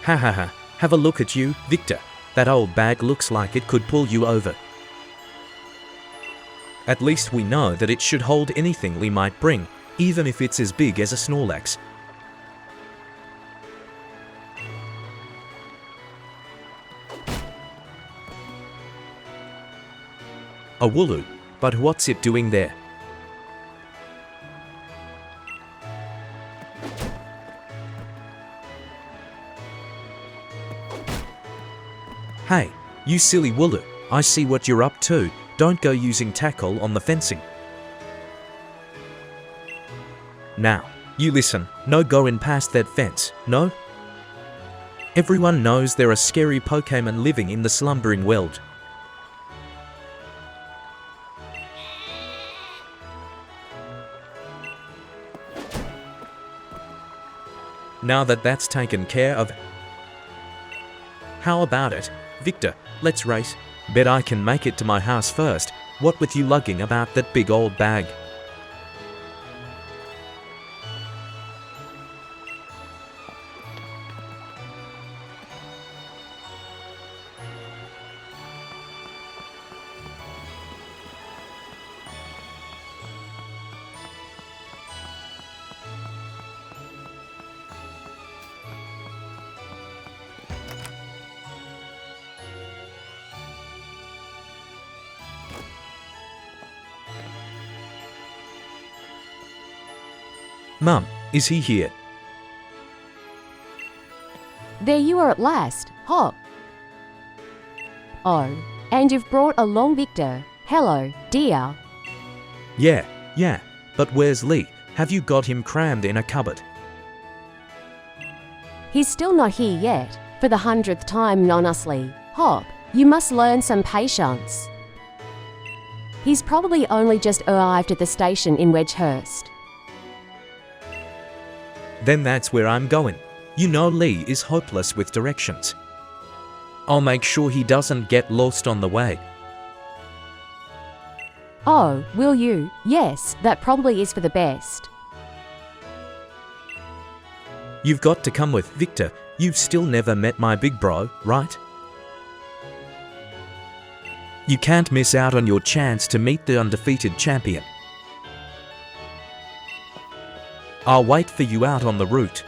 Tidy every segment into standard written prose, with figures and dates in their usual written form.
Ha ha ha, have a look at you, Victor. That old bag looks like it could pull you over. At least we know that it should hold anything we might bring, even if it's as big as a Snorlax. A Wooloo, but what's it doing there? Hey, you silly Wooloo, I see what you're up to. Don't go using tackle on the fencing. Now, you listen, no going past that fence, no? Everyone knows there are scary Pokémon living in the slumbering world. Now that that's taken care of, how about it, Victor, let's race. Bet I can make it to my house first, what with you lugging about that big old bag. Mum, is he here? There you are at last, Hop. Oh, and you've brought along Victor. Hello, dear. Yeah, but where's Lee? Have you got him crammed in a cupboard? He's still not here yet. For the 100th time, honestly. Hop, you must learn some patience. He's probably only just arrived at the station in Wedgehurst. Then that's where I'm going. You know Lee is hopeless with directions. I'll make sure he doesn't get lost on the way. Oh, will you? Yes, that probably is for the best. You've got to come with Victor. You've still never met my big bro, right? You can't miss out on your chance to meet the undefeated champion. I'll wait for you out on the route.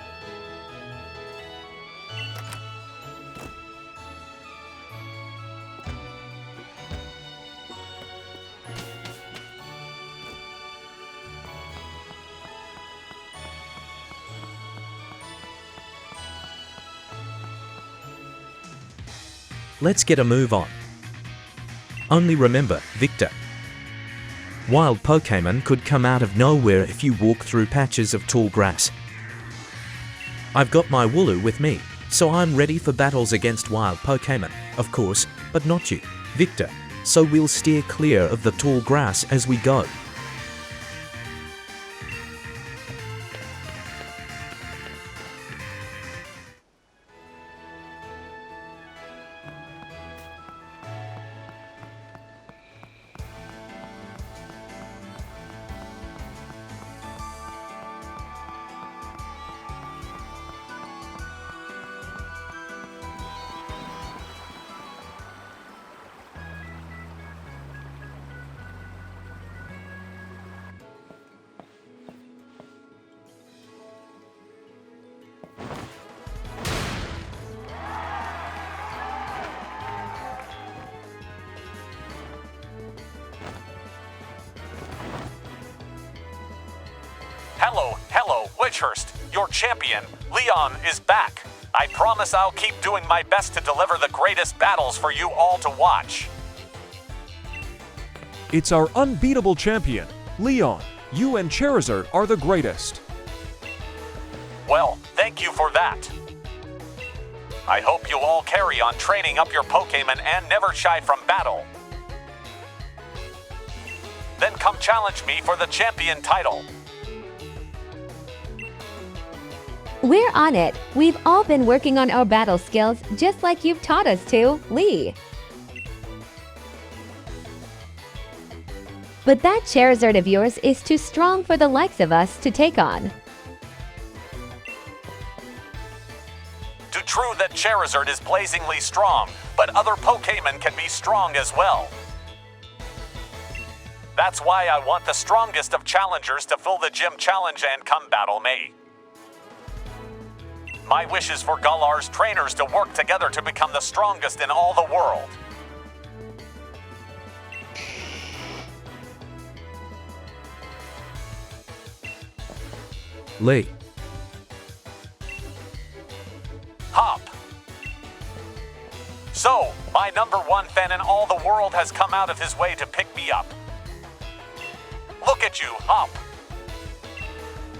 Let's get a move on. Only remember, Victor, wild Pokémon could come out of nowhere if you walk through patches of tall grass. I've got my Wooloo with me, so I'm ready for battles against wild Pokémon, of course, but not you, Victor, so we'll steer clear of the tall grass as we go. Hello, Wedgehurst. Your champion, Leon, is back. I promise I'll keep doing my best to deliver the greatest battles for you all to watch. It's our unbeatable champion, Leon. You and Charizard are the greatest. Well, thank you for that. I hope you'll all carry on training up your Pokémon and never shy from battle. Then come challenge me for the champion title. We're on it. We've all been working on our battle skills just like you've taught us to, Lee. But that Charizard of yours is too strong for the likes of us to take on. To True that Charizard is blazingly strong, but other Pokémon can be strong as well. That's why I want the strongest of challengers to fill the gym challenge and come battle me. My wish is for Galar's trainers to work together to become the strongest in all the world. Lee. Hop. So, my #1 fan in all the world has come out of his way to pick me up. Look at you, Hop.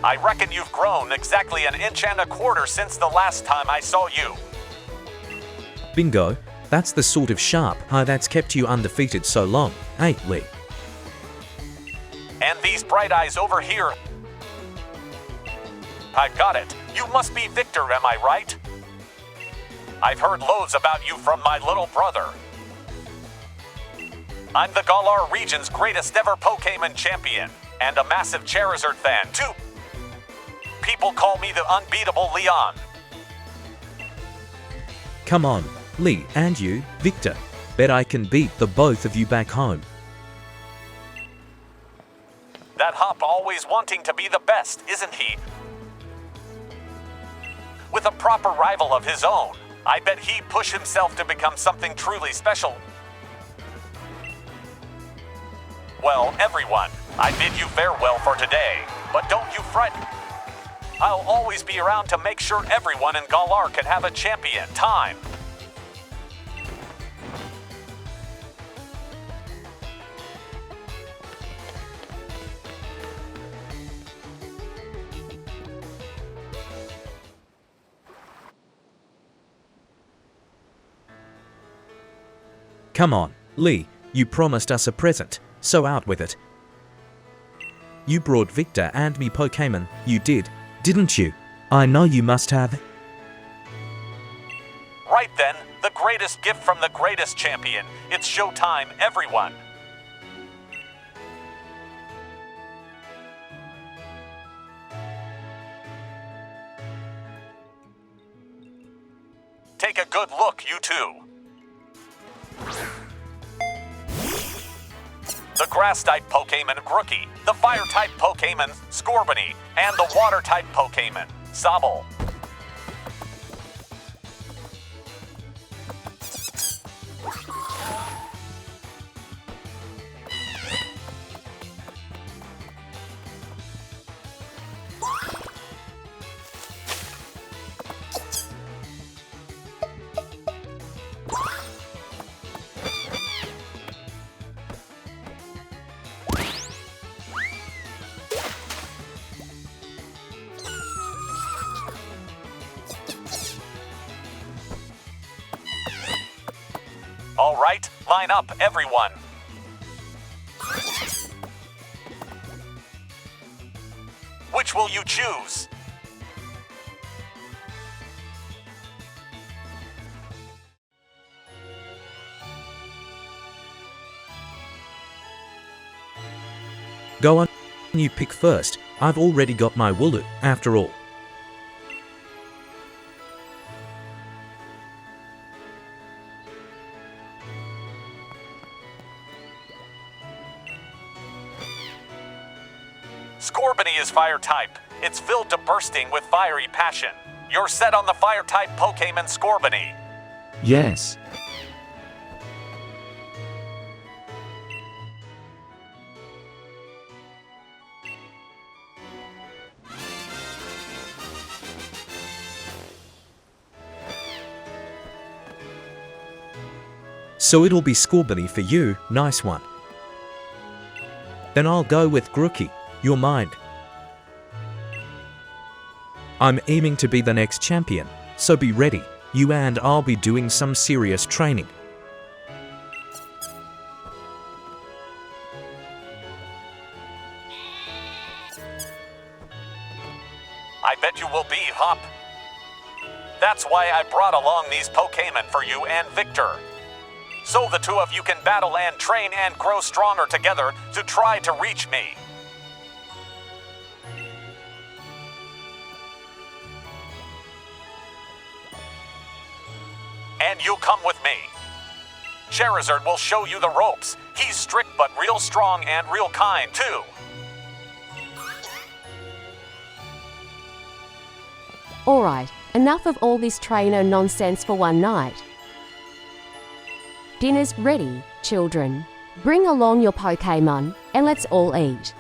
I reckon you've grown exactly 1.25 inches since the last time I saw you. Bingo. That's the sort of sharp high that's kept you undefeated so long, ain't Lee? And these bright eyes over here. I got it. You must be Victor, am I right? I've heard loads about you from my little brother. I'm the Galar region's greatest ever Pokémon champion, and a massive Charizard fan, too. People call me the unbeatable Leon. Come on, Lee and you, Victor. Bet I can beat the both of you back home. That Hop always wanting to be the best, isn't he? With a proper rival of his own, I bet he'd push himself to become something truly special. Well, everyone, I bid you farewell for today, but don't you fret. I'll always be around to make sure everyone in Galar can have a champion time. Come on, Lee, you promised us a present, so out with it. You brought Victor and me Pokémon, you did, didn't you? I know you must have. Right then, the greatest gift from the greatest champion. It's showtime, everyone. Take a good look, you two. The Grass-type Pokémon Grookey, the Fire-type Pokémon Scorbunny, and the Water-type Pokémon Sobble. All right, line up, everyone. Which will you choose? Go on, you pick first. I've already got my Wooloo, after all. Scorbunny is Fire-type. It's filled to bursting with fiery passion. You're set on the Fire-type Pokémon Scorbunny. Yes. So it'll be Scorbunny for you, nice one. Then I'll go with Grookey, your mind. I'm aiming to be the next champion, so be ready. You and I'll be doing some serious training. I bet you will be, Hop. That's why I brought along these Pokémon for you and Victor. So the two of you can battle and train and grow stronger together to try to reach me. then you come with me. Charizard will show you the ropes. He's strict but real strong and real kind, too. Alright, enough of all this trainer nonsense for one night. Dinner's ready, children. Bring along your Pokémon, and let's all eat.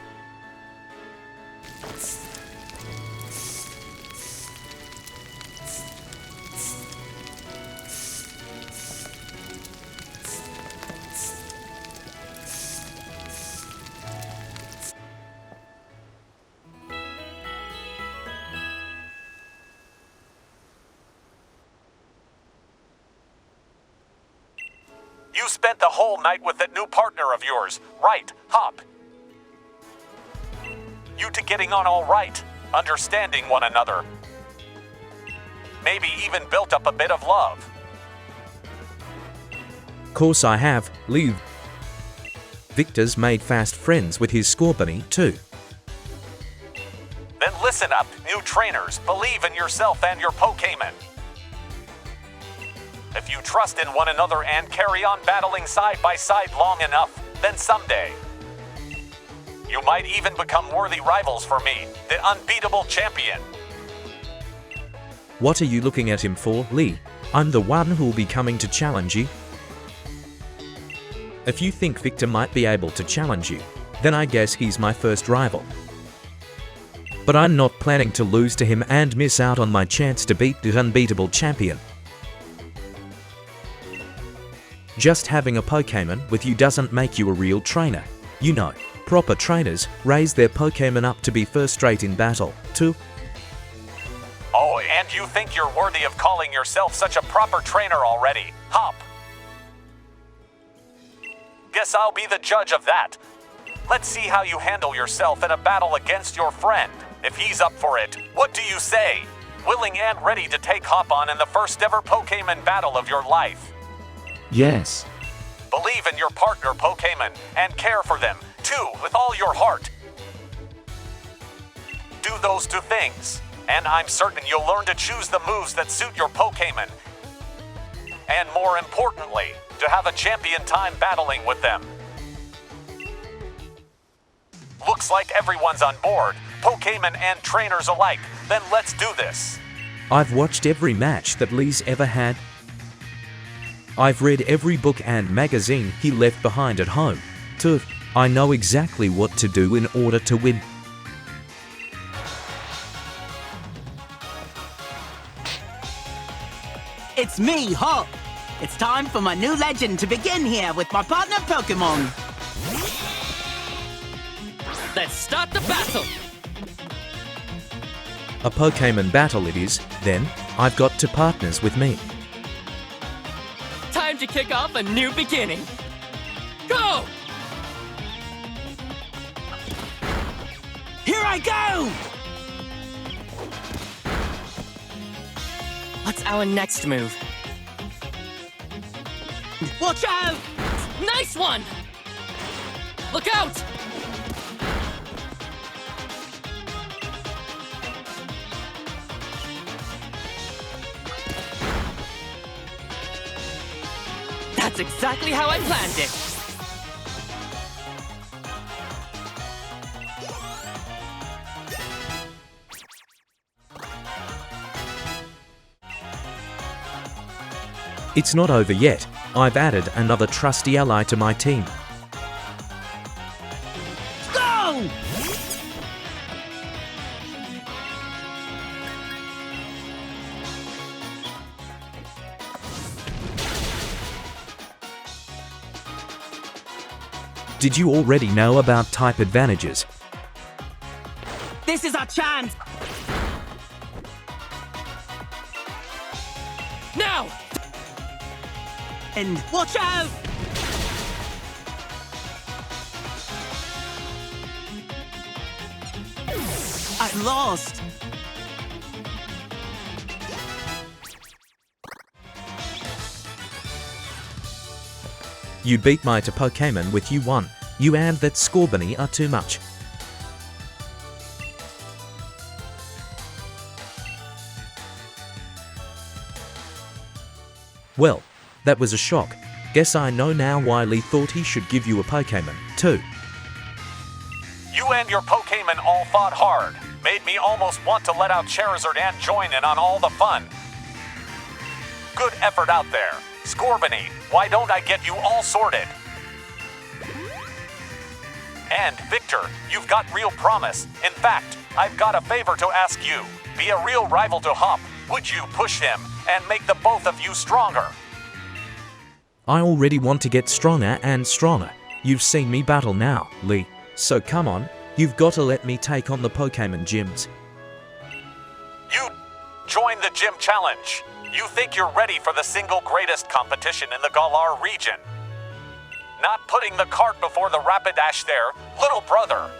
You spent the whole night with that new partner of yours, right, Hop? You two getting on all right, understanding one another. Maybe even built up a bit of love. Course I have, Lee. Victor's made fast friends with his Scorbunny too. Then listen up, new trainers. Believe in yourself and your Pokémon. If you trust in one another and carry on battling side by side long enough, then someday you might even become worthy rivals for me, the unbeatable champion. What are you looking at him for, Lee? I'm the one who'll be coming to challenge you. If you think Victor might be able to challenge you, then I guess he's my first rival. But I'm not planning to lose to him and miss out on my chance to beat the unbeatable champion. Just having a Pokémon with you doesn't make you a real trainer. You know, proper trainers raise their Pokémon up to be first rate in battle, too. Oh, and you think you're worthy of calling yourself such a proper trainer already, Hop? Guess I'll be the judge of that. Let's see how you handle yourself in a battle against your friend. If he's up for it, what do you say? Willing and ready to take Hop on in the first ever Pokémon battle of your life. Yes. Believe in your partner Pokémon and care for them, too, with all your heart. Do those two things, and I'm certain you'll learn to choose the moves that suit your Pokémon. And more importantly, to have a champion time battling with them. Looks like everyone's on board, Pokémon and trainers alike. Then let's do this. I've watched every match that Lee's ever had. I've read every book and magazine he left behind at home. Too, I know exactly what to do in order to win. It's me, Hop. It's time for my new legend to begin here with my partner Pokémon. Let's start the battle! A Pokémon battle it is, then. I've got two partners with me. Time to kick off a new beginning. Go! Here I go! What's our next move? Watch out! Nice one! Look out! That's exactly how I planned it. It's not over yet. I've added another trusty ally to my team. Go! Did you already know about type advantages? This is our chance! Now! And watch out! I lost! You beat my to Pokémon with you won. You and that Scorbunny are too much. Well, that was a shock. Guess I know now why Lee thought he should give you a Pokémon, too. You and your Pokémon all fought hard. Made me almost want to let out Charizard and join in on all the fun. Good effort out there. Scorbunny, why don't I get you all sorted? And Victor, you've got real promise. In fact, I've got a favor to ask you. Be a real rival to Hop. Would you push him and make the both of you stronger? I already want to get stronger and stronger. You've seen me battle now, Lee. So come on, you've got to let me take on the Pokémon gyms. You join the gym challenge. You think you're ready for the single greatest competition in the Galar region. Not putting the cart before the Rapidash there, little brother.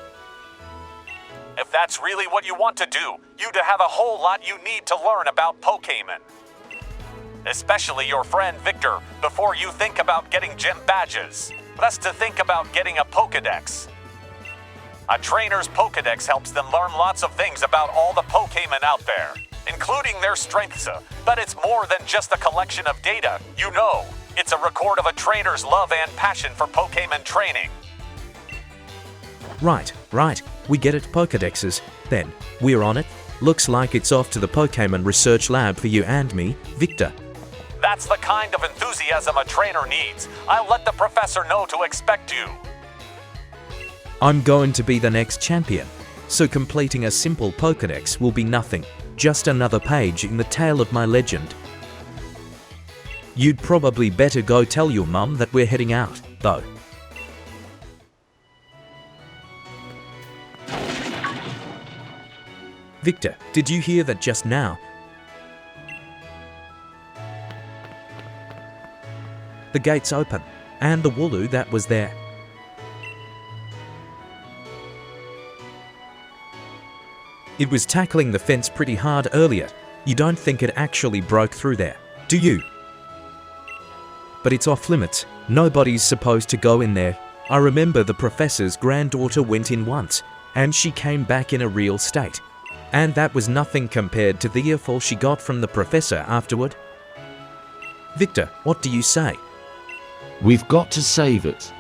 If that's really what you want to do, you'd have a whole lot you need to learn about Pokémon. Especially your friend Victor, before you think about getting gym badges. Best to think about getting a Pokédex. A trainer's Pokédex helps them learn lots of things about all the Pokémon out there, including their strengths, but it's more than just a collection of data, you know. It's a record of a trainer's love and passion for Pokémon training. Right. We get it, Pokédexes. Then, we're on it. Looks like it's off to the Pokémon research lab for you and me, Victor. That's the kind of enthusiasm a trainer needs. I'll let the professor know to expect you. I'm going to be the next champion, so completing a simple Pokédex will be nothing, just another page in the tale of my legend. You'd probably better go tell your mum that we're heading out, though. Victor, did you hear that just now? The gate's open, and the Wooloo that was there. It was tackling the fence pretty hard earlier. You don't think it actually broke through there, do you? But it's off limits. Nobody's supposed to go in there. I remember the professor's granddaughter went in once, and she came back in a real state. And that was nothing compared to the earful she got from the professor afterward. Victor, what do you say? We've got to save it.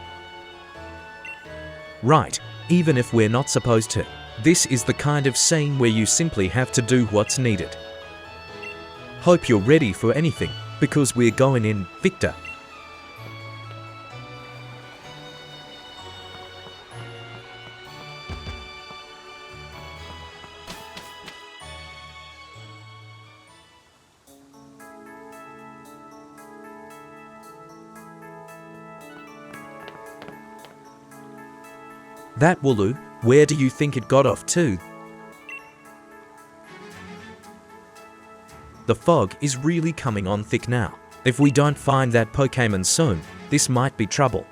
Right, even if we're not supposed to. This is the kind of scene where you simply have to do what's needed. Hope you're ready for anything, because we're going in, Victor. That Wooloo, where do you think it got off to? The fog is really coming on thick now. If we don't find that Pokémon soon, this might be trouble.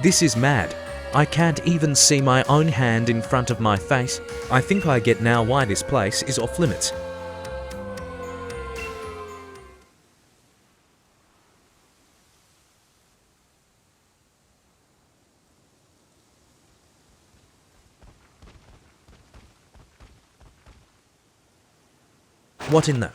This is mad. I can't even see my own hand in front of my face. I think I get now why this place is off limits. What in the?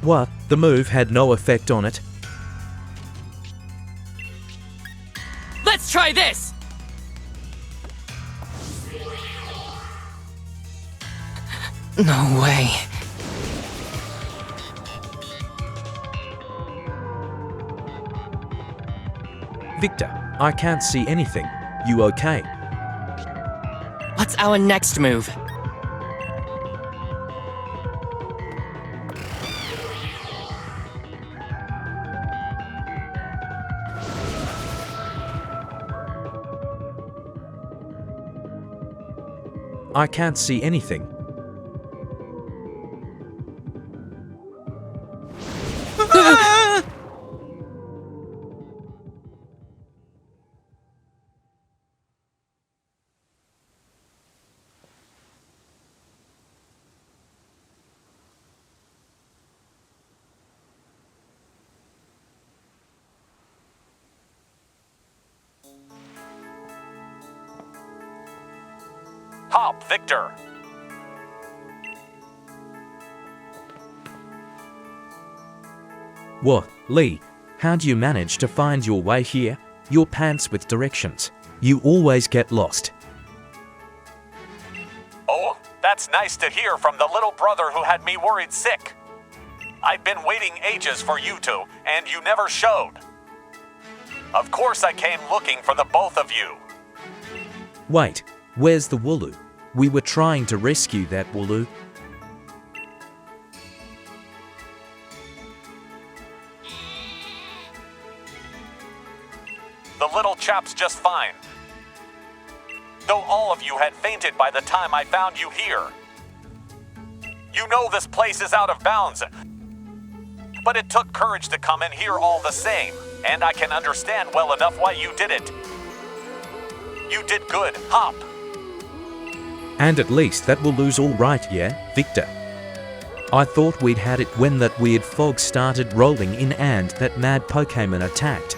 What? The move had no effect on it? Let's try this! No way. Victor, I can't see anything. You okay? What's our next move? I can't see anything. Hop, Victor. What, Lee? How'd you manage to find your way here? Your pants with directions. You always get lost. Oh, that's nice to hear from the little brother who had me worried sick. I'd been waiting ages for you two, and you never showed. Of course I came looking for the both of you. Wait, where's the Wooloo? We were trying to rescue that Wooloo. The little chap's just fine. Though all of you had fainted by the time I found you here. You know this place is out of bounds. But it took courage to come in here all the same, and I can understand well enough why you did it. You did good, Hop. And at least that Wooloo's all right, yeah, Victor? I thought we'd had it when that weird fog started rolling in and that mad Pokémon attacked.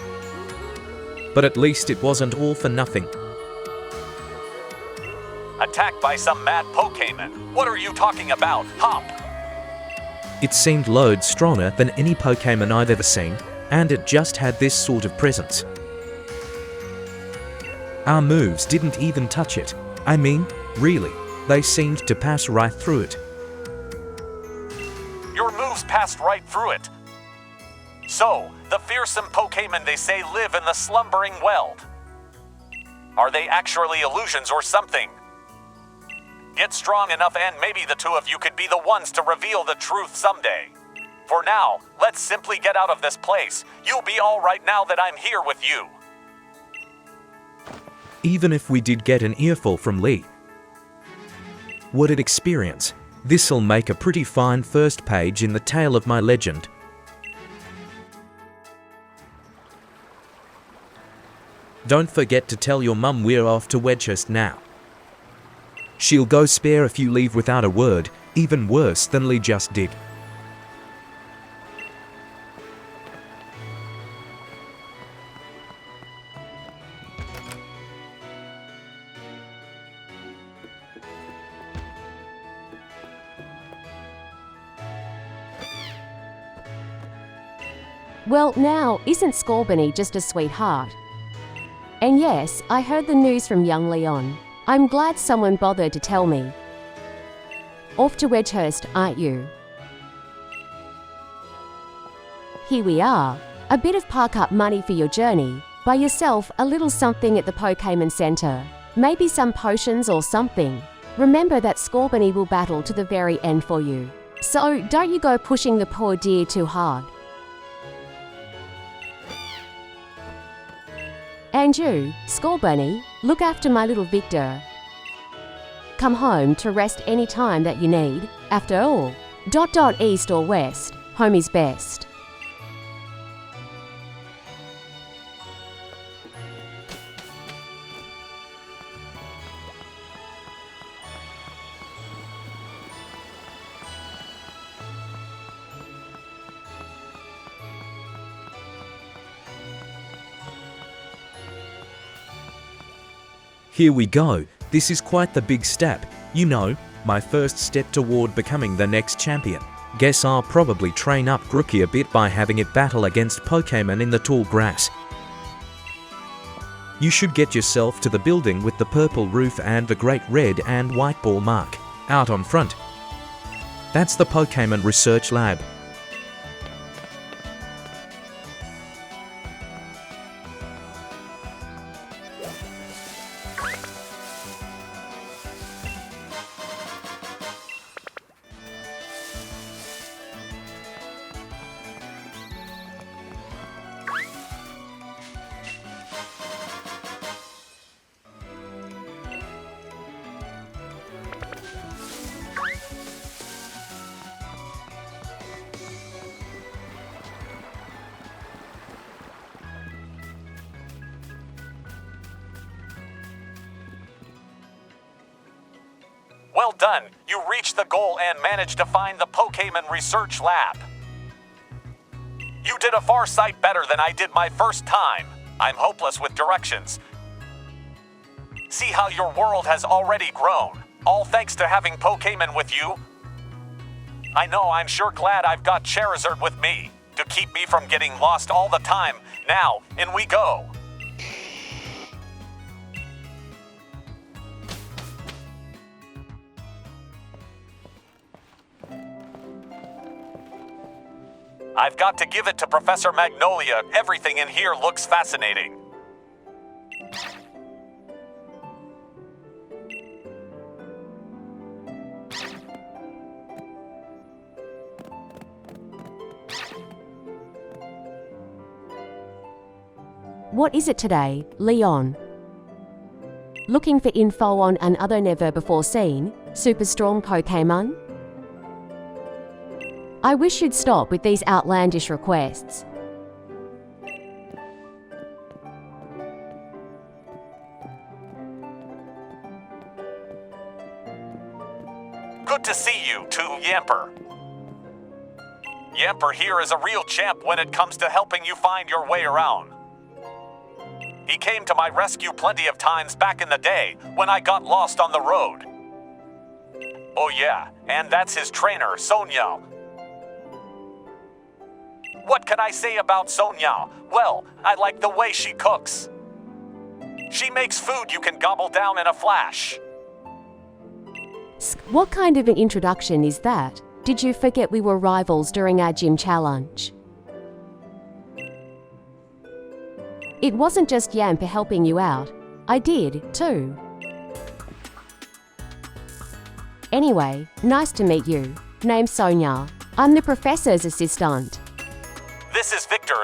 But at least it wasn't all for nothing. Attacked by some mad Pokémon? What are you talking about, Hop? It seemed loads stronger than any Pokémon I've ever seen, and it just had this sort of presence. Our moves didn't even touch it. I mean, really, they seemed to pass right through it. Your moves passed right through it. So, the fearsome Pokémon they say live in the slumbering weld. Are they actually illusions or something? Get strong enough and maybe the two of you could be the ones to reveal the truth someday. For now, let's simply get out of this place. You'll be all right now that I'm here with you. Even if we did get an earful from Lee. What an experience. This'll make a pretty fine first page in the tale of my legend. Don't forget to tell your mum we're off to Wedgehurst now. She'll go spare if you leave without a word, even worse than Lee just did. Well, now, isn't Scorbunny just a sweetheart? And yes, I heard the news from young Leon. I'm glad someone bothered to tell me. Off to Wedgehurst, aren't you? Here we are. A bit of park-up money for your journey. Buy yourself a little something at the Pokémon Center. Maybe some potions or something. Remember that Scorbunny will battle to the very end for you. So don't you go pushing the poor dear too hard. And you, Scorbunny, look after my little Victor. Come home to rest any time that you need. After all, ... east or west, home is best. Here we go. This is quite the big step. You know, my first step toward becoming the next champion. Guess I'll probably train up Grookey a bit by having it battle against Pokémon in the tall grass. You should get yourself to the building with the purple roof and the great red and white ball mark out on front. That's the Pokémon Research Lab. Well done! You reached the goal and managed to find the Pokémon Research Lab. You did a far sight better than I did my first time. I'm hopeless with directions. See how your world has already grown, all thanks to having Pokémon with you? I know, I'm sure glad I've got Charizard with me, to keep me from getting lost all the time. Now, in we go! I've got to give it to Professor Magnolia. Everything in here looks fascinating. What is it today, Leon? Looking for info on another never-before-seen, super strong Pokémon? I wish you'd stop with these outlandish requests. Good to see you, too, Yamper. Yamper here is a real champ when it comes to helping you find your way around. He came to my rescue plenty of times back in the day when I got lost on the road. Oh yeah, and that's his trainer, Sonia. What can I say about Sonia? Well, I like the way she cooks. She makes food you can gobble down in a flash. What kind of an introduction is that? Did you forget we were rivals during our gym challenge? It wasn't just Yamper helping you out. I did, too. Anyway, nice to meet you. Name's Sonia. I'm the professor's assistant. This is Victor.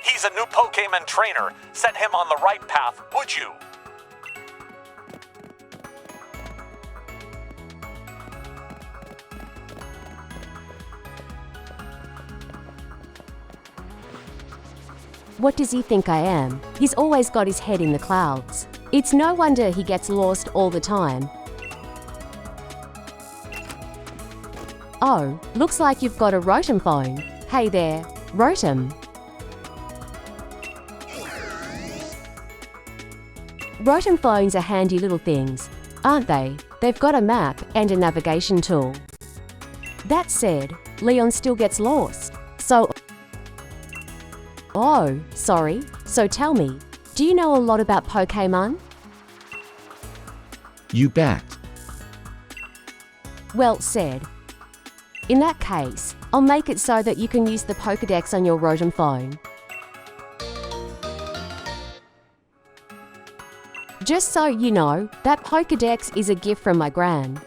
He's a new Pokémon trainer. Set him on the right path, would you? What does he think I am? He's always got his head in the clouds. It's no wonder he gets lost all the time. Oh, looks like you've got a Rotom phone. Hey there, Rotom. Rotom phones are handy little things, aren't they? They've got a map and a navigation tool. That said, Leon still gets lost. Oh, sorry. So tell me, do you know a lot about Pokémon? You bet. Well said. In that case, I'll make it so that you can use the Pokédex on your Rotom phone. Just so you know, that Pokédex is a gift from my Gran.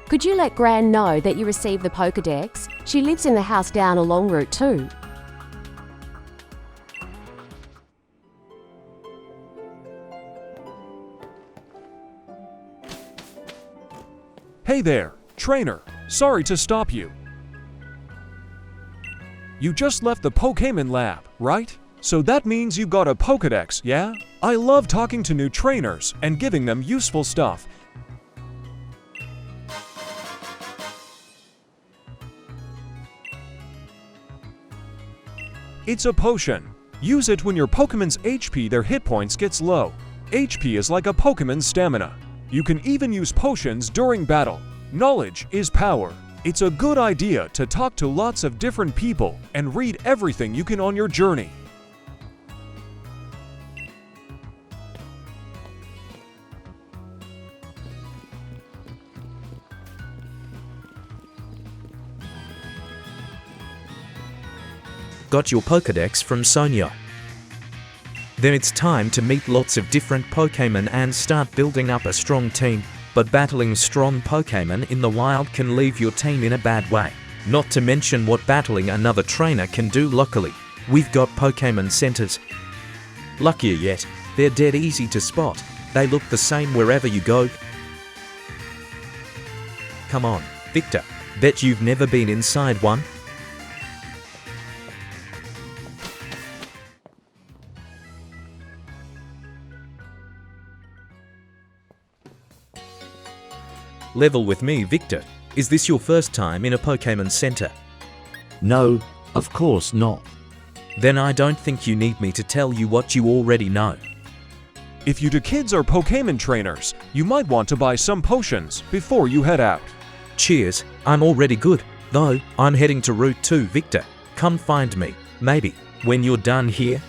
Could you let Gran know that you received the Pokédex? She lives in the house down a long route too. Hey there, trainer. Sorry to stop you. You just left the Pokémon lab, right? So that means you got a Pokédex, yeah? I love talking to new trainers and giving them useful stuff. It's a potion. Use it when your Pokemon's HP, their hit points, gets low. HP is like a Pokemon's stamina. You can even use potions during battle. Knowledge is power. It's a good idea to talk to lots of different people and read everything you can on your journey. Got your Pokédex from Sonia. Then it's time to meet lots of different Pokémon and start building up a strong team. But battling strong Pokémon in the wild can leave your team in a bad way. Not to mention what battling another trainer can do locally. We've got Pokémon centers. Luckier yet, they're dead easy to spot. They look the same wherever you go. Come on, Victor. Bet you've never been inside one? Level with me, Victor. Is this your first time in a Pokémon Center? No, of course not. Then I don't think you need me to tell you what you already know. If you two kids are Pokémon trainers, you might want to buy some potions before you head out. Cheers, I'm already good. Though, I'm heading to Route 2, Victor. Come find me, maybe, when you're done here.